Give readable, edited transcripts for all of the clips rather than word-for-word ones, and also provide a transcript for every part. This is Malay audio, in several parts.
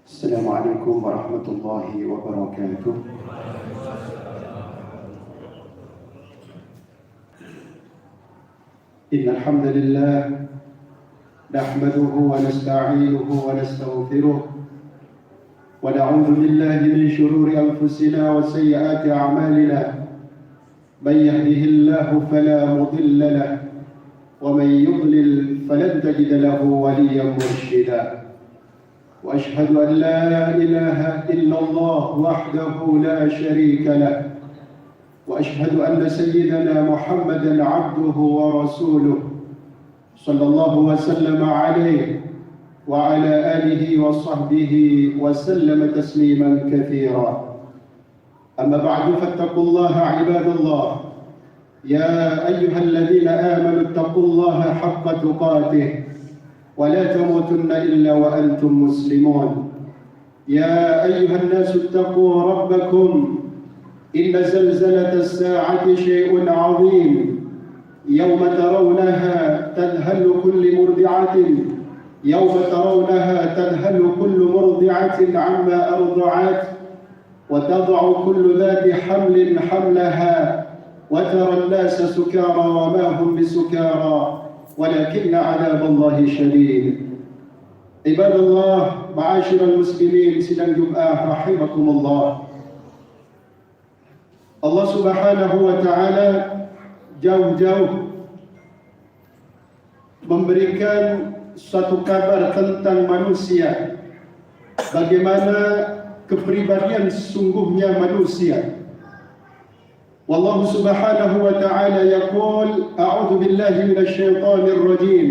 السلام عليكم ورحمة الله وبركاته. إن الحمد لله نحمده ونستعينه ونستغفره ونعوذ بالله من شرور أنفسنا وسيئات أعمالنا. من يهده الله فلا مضل له ومن يضلل فلن تجد له وليا مرشدا. وأشهد أن لا إله إلا الله وحده لا شريك له وأشهد أن سيدنا محمدا عبده ورسوله صلى الله وسلم عليه وعلى آله وصحبه وسلم تسليما كثيرا. أما بعد فاتقوا الله عباد الله. يا أيها الذين آمنوا اتقوا الله حق تقاته ولا تموتن إلا وأنتم مسلمون. يا أيها الناس اتقوا ربكم إن زلزلة الساعة شيء عظيم يوم ترونها تذهل كل مرضعة عما أرضعت وتضع كل ذات حمل حملها وترى الناس سكارى وما هم بسكارى ولكن عذاب الله شديد. عباد الله معاشر المسلمين sidang Jumat rahimakumullah. Allah Subhanahu wa taala jauh-jauh memberikan suatu kabar tentang manusia, bagaimana kepribadian sesungguhnya manusia. والله سبحانه وتعالى يقول أعوذ بالله من الشيطان الرجيم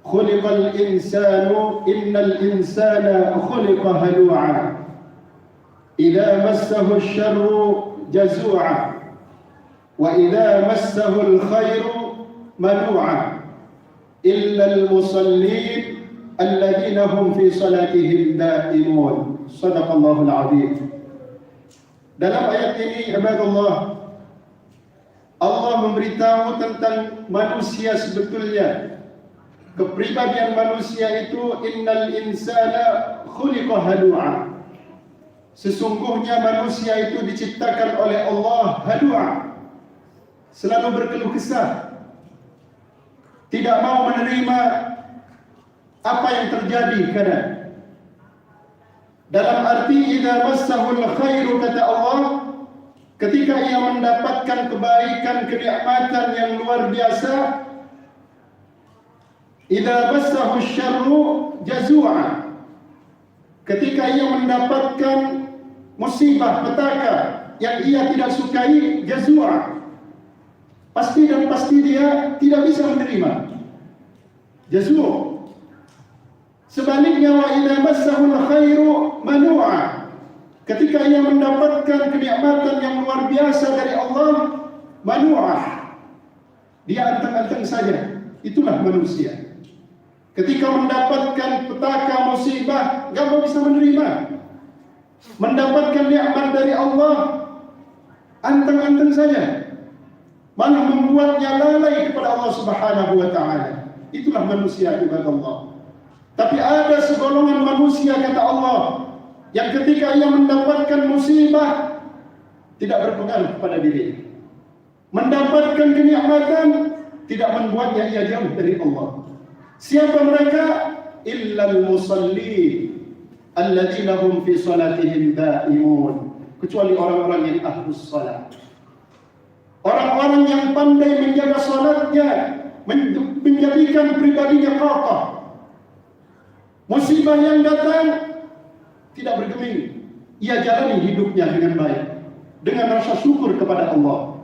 خلق الإنسان إن الإنسان خلق هلوعا إذا مسه الشر جزوعا وإذا مسه الخير منوعا إلا المصلين الذين هم في صلاتهم دائمون. صدق الله العظيم. Dalam ayat ini, ibadallah, Allah memberitahu tentang manusia sebetulnya. Kepribadian manusia itu innal insana khuliqa halu'a. Sesungguhnya manusia itu diciptakan oleh Allah halu'a, selalu berkeluh kesah, tidak mau menerima apa yang terjadi kadang. Dalam arti idza massahul khairu, kata Allah, ketika ia mendapatkan kebaikan, kenikmatan yang luar biasa, idza massahu syarru jazua, ketika ia mendapatkan musibah, petaka yang ia tidak sukai, jazua, pasti dia tidak bisa menerima. Jazua. Sebaliknya wa idza massahul khairu manu'a, ketika ia mendapatkan kenikmatan yang luar biasa dari Allah, manu'ah, dia anteng-anteng saja. Itulah manusia. Ketika mendapatkan petaka, musibah, enggak mau bisa menerima. Mendapatkan nikmat dari Allah, anteng-anteng saja, malah membuatnya lalai kepada Allah Subhanahu wa taala. Itulah manusia, ibadallah. Tapi ada segolongan manusia, kata Allah, yang ketika ia mendapatkan musibah tidak berpengaruh kepada dirinya. Mendapatkan kenikmatan tidak membuatnya ia jauh dari Allah. Siapa mereka? Illal musallin alladzina hum fi salatihim daimun. Kecuali orang-orang yang ahlus salat. Orang-orang yang pandai menjaga salatnya, menjadikan pribadinya qaqah. Musibah yang datang tidak bergeming, ia jalani hidupnya dengan baik, dengan rasa syukur kepada Allah.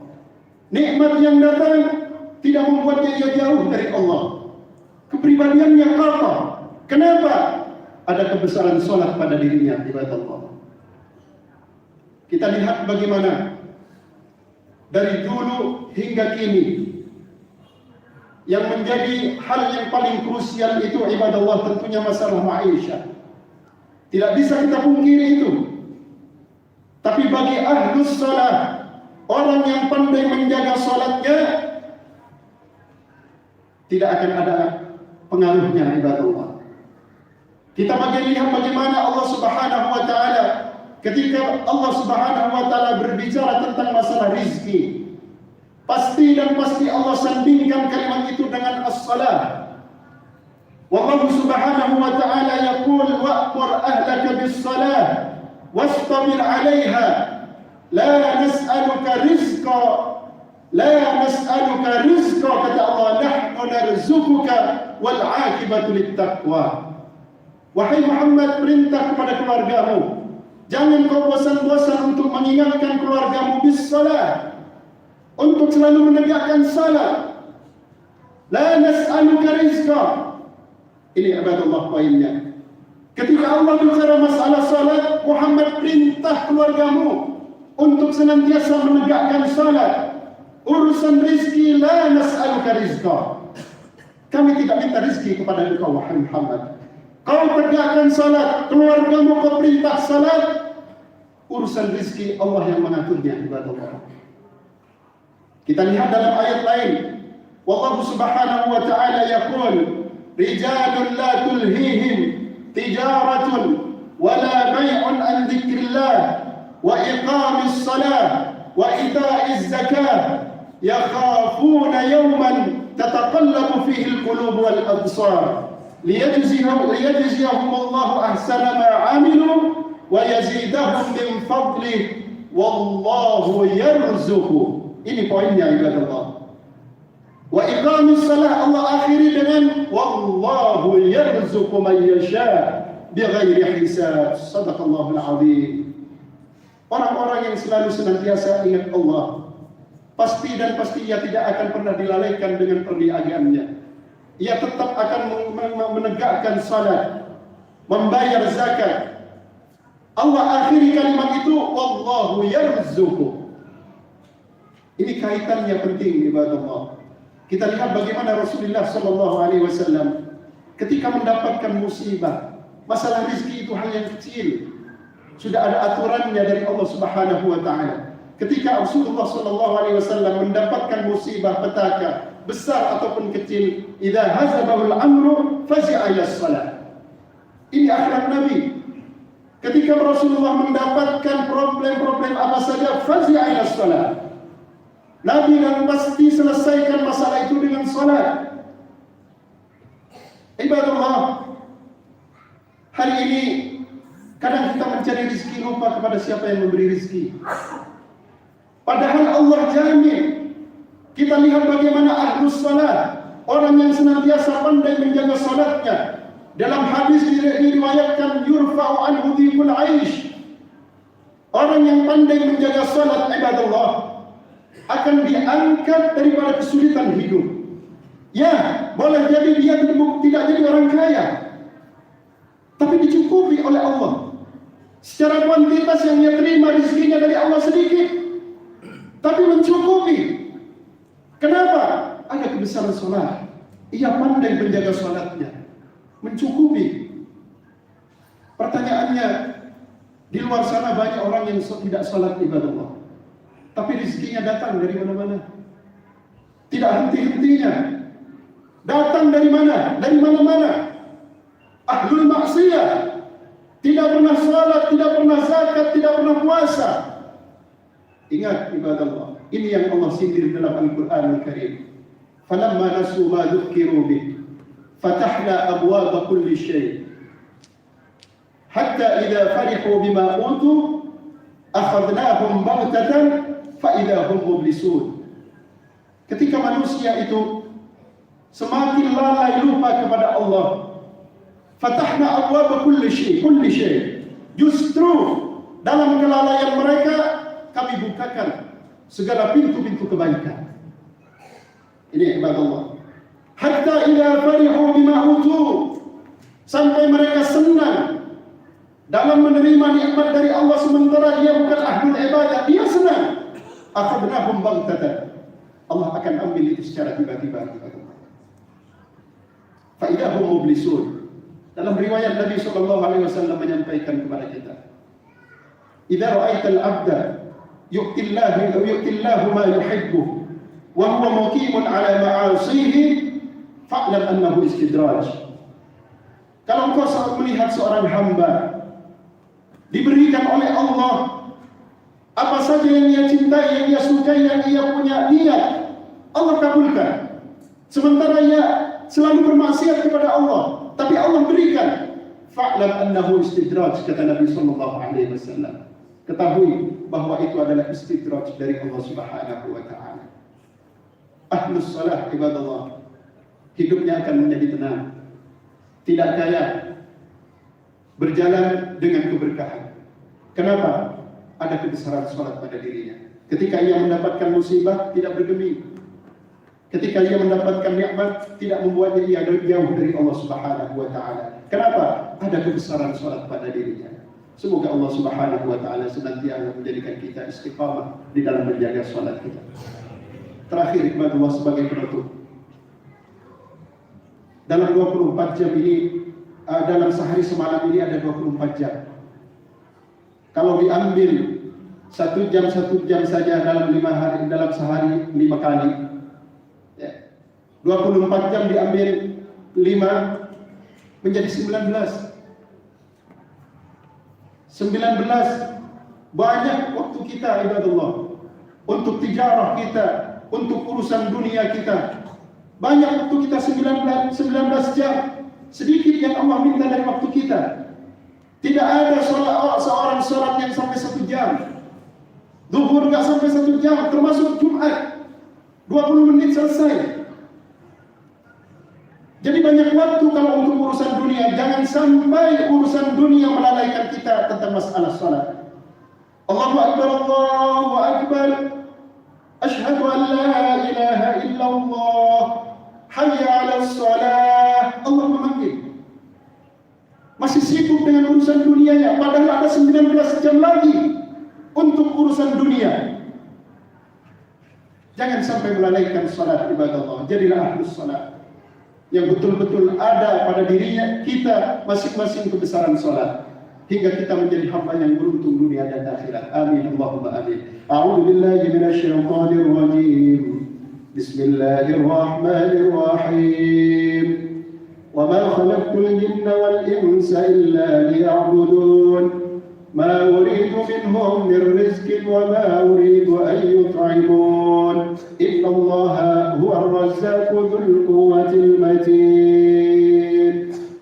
Nikmat yang datang tidak membuatnya ia jauh dari Allah. Kepribadiannya qaqah. Kenapa? Ada kebesaran salat pada dirinya, ibadat Allah. Kita lihat bagaimana dari dulu hingga kini yang menjadi hal yang paling krusial itu, ibadallah, tentunya masalah ma'isyah. Tidak bisa kita pungkiri itu. Tapi bagi ahlus salat, orang yang pandai menjaga salatnya, tidak akan ada pengaruhnya, ibadallah. Kita lihat bagaimana Allah Subhanahu wa taala ketika Allah Subhanahu wa taala berbicara tentang masalah rizki, pasti dan pasti Allah sandingkan kalimat itu dengan as-salah. Wallahu Subhanahu wa taala yaqul wa'mur ahlaka bis-salah wastabir 'alaiha la nas'aluka rizqa kata Allah, nahnu narzuquka wal 'aqibatu lit-taqwa. Wahai Muhammad, perintah kepada keluargamu, jangan kau bosan-bosan untuk mengingatkan keluargamu bis-salah, untuk selalu menegakkan salat. La nas'aluka rizqa. Ini ibadallah poinnya. Ketika Allah bicara masalah salat, Muhammad perintah keluargamu untuk senantiasa menegakkan salat. Urusan rizki, la nas'aluka rizqa. Kami tidak minta rizki kepada engkau, wahai Muhammad. Kau tegakkan salat, keluargamu kau perintah salat. Urusan rizki Allah yang mengaturnya, ibadallah. Kita lihat dalam ayat lain, wallahu subhanahu wa ta'ala yaqul rijalun la tulhihim tijaratun wala bay'un an dzikrillah wa iqamis salah wa ita'iz zakah yakhafuna yawman tataqallabu fihi alqulub wal absar liyajziyahum Allahu ahsana ma 'amilu wa yazidahum min fadlihi wallahu yarzuqu. Ini poinnya, ibadallah. Wa iqamis salah Allah akhiri dengan wallahu yarzuqu man yasha bighairi hisab. Shadaqallahul azim. Orang-orang yang selalu senantiasa ingat Allah, pasti dan pasti ia tidak akan pernah dilalaikan dengan perniagaannya. Ia tetap akan menegakkan salat, membayar zakat. Allah akhiri kalimat itu wallahu yarzuqu. Ini kaitannya penting, ibadallah. Kita lihat bagaimana Rasulullah sallallahu alaihi wasallam ketika mendapatkan musibah, masalah rezeki itu hal yang kecil. Sudah ada aturannya dari Allah Subhanahu wa taala. Ketika Rasulullah sallallahu alaihi wasallam mendapatkan musibah petaka, besar ataupun kecil, idza hazabahul amru fazi'a ila shalah. Ini akhlak Nabi. Ketika Rasulullah mendapatkan problem-problem apa saja, fazi'a ila shalah. Nabi dan pasti selesaikan masalah itu dengan salat. Ibadallah, hari ini kadang kita mencari rezeki lupa kepada siapa yang memberi rezeki. Padahal Allah jamin. Kita lihat bagaimana ahlus salat, orang yang senantiasa pandai menjaga salatnya. Dalam hadis diriwayatkan yurfa'u anhu dhiqul 'aish. Orang yang pandai menjaga salat, ibadallah, akan diangkat daripada kesulitan hidup. Ya, boleh jadi dia tidak jadi orang kaya, tapi dicukupi oleh Allah. Secara kuantitas yang dia terima rezekinya dari Allah sedikit, tapi mencukupi. Kenapa? Ada kebesaran salat. Ia pandai menjaga salatnya, mencukupi. Pertanyaannya, di luar sana banyak orang yang tidak salat, ibadallah, tapi rezekinya datang dari mana-mana. Tidak henti-hentinya. Datang dari mana? Dari mana-mana. Ahlul maksiyah, tidak pernah salat, tidak pernah zakat, tidak pernah puasa. Ingat, ibadallah, ini yang Allah sindir dalam Al-Quran Al-Karim. Falamma nasu ma dzukkiru bih fatahna abwaaba kulli syai' hatta idza farihu bima utu akhadnahum baghtatan fa'idha hum mublisun. Ketika manusia itu semakin lalai lupa kepada Allah, fatahna abwaaba kulli syai'. Justru dalam kelalaian mereka kami bukakan segala pintu-pintu kebaikan. Ini ibadallah. Hatta idza farihu bima utu, sampai mereka senang dalam menerima nikmat dari Allah sementara dia bukan ahlul ibadah, dia senang. Akhadnahum baghtatan. Allah akan ambil itu secara tiba-tiba. Fa idza hum mublisun. Dalam riwayat Nabi sallallahu alaihi wasallam menyampaikan kepada kita, idza ra'aita al-'abda yu'tillahu ma yuhibbu wa huwa muqimun 'ala ma'asihi fa'lam annahu istidraj. Kalau engkau melihat seorang hamba diberikan oleh Allah apa saja yang ia cintai, yang ia sukai, yang ia punya niat, Allah kabulkan. Sementara ia selalu bermaksiat kepada Allah, tapi Allah berikan. Fa'lam annahu istidraj, kata Nabi sallallahu alaihi wasallam. Ketahui bahwa itu adalah istidraj dari Allah Subhanahu wa taala. Ahlus salah ibadallah, hidupnya akan menjadi tenang, tidak kaya, berjalan dengan keberkahan. Kenapa? Ada kebesaran salat pada dirinya. Ketika ia mendapatkan musibah, tidak bergeming. Ketika ia mendapatkan nikmat, tidak membuatnya ia jauh dari Allah Subhanahu wa taala. Kenapa? Ada kebesaran salat pada dirinya. Semoga Allah Subhanahu wa taala senantiasa menjadikan kita istiqamah di dalam menjaga salat kita. Terakhir, ibadallah, sebagai penutup. Dalam 24 jam ini, dalam sehari semalam ini ada 24 jam. Kalau diambil 1 jam saja dalam 5 hari, dalam sehari 5 kali, ya, 24 jam diambil 5 menjadi 19. 19 banyak waktu kita ibadallah untuk tijarah kita, untuk urusan dunia kita. Banyak waktu kita 19 jam. Sedikit yang Allah minta dari waktu kita. Tidak ada seorang sholat yang sampai 1 jam. Zuhur nggak sampai 1 jam, termasuk Jumat 20 menit selesai. Jadi banyak waktu kalau untuk urusan dunia. Jangan sampai urusan dunia melalaikan kita tentang masalah sholat. Allahu Akbar, Allahu Akbar. Ashhadu an la ilaha illallah. Hayya 'alas shalah. Allah memanggil. Masih sibuk dengan urusan dunianya, padahal ada 19 jam lagi untuk urusan dunia. Jangan sampai melalaikan salat ibadallah. Jadilah ahlus salat yang betul-betul ada pada dirinya kita masing-masing kebesaran salat, hingga kita menjadi hamba yang beruntung dunia dan akhirat. Amin Allahumma amin. A'udzu billahi minasyaitonir rajim. Bismillahirrahmanirrahim. وَمَا خَلَقْتُ الْجِنَّ وَالْإِنسَ إِلَّا لِيَعْبُدُونَ مَا أُرِيدُ مِنْهُمْ مِنْ رِزْقٍ وَمَا أُرِيدُ أَنْ يُطْعِمُونَ إِنَّ اللَّهَ هُوَ الرَّزَّاقُ ذُو الْقُوَّةِ الْمَتِينُ.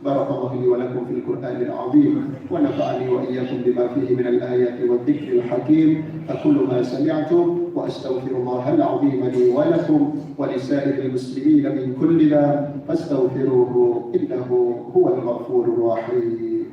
بارك الله لي ولكم في القرآن العظيم ونفعني وإياكم بما فيه من الآيات والذكر الحكيم. أقول ما سمعتم وأستغفر الله العظيم لي ولكم ولسائر المسلمين من كل ذنب فاستغفروه إنه هو الغفور الرحيم.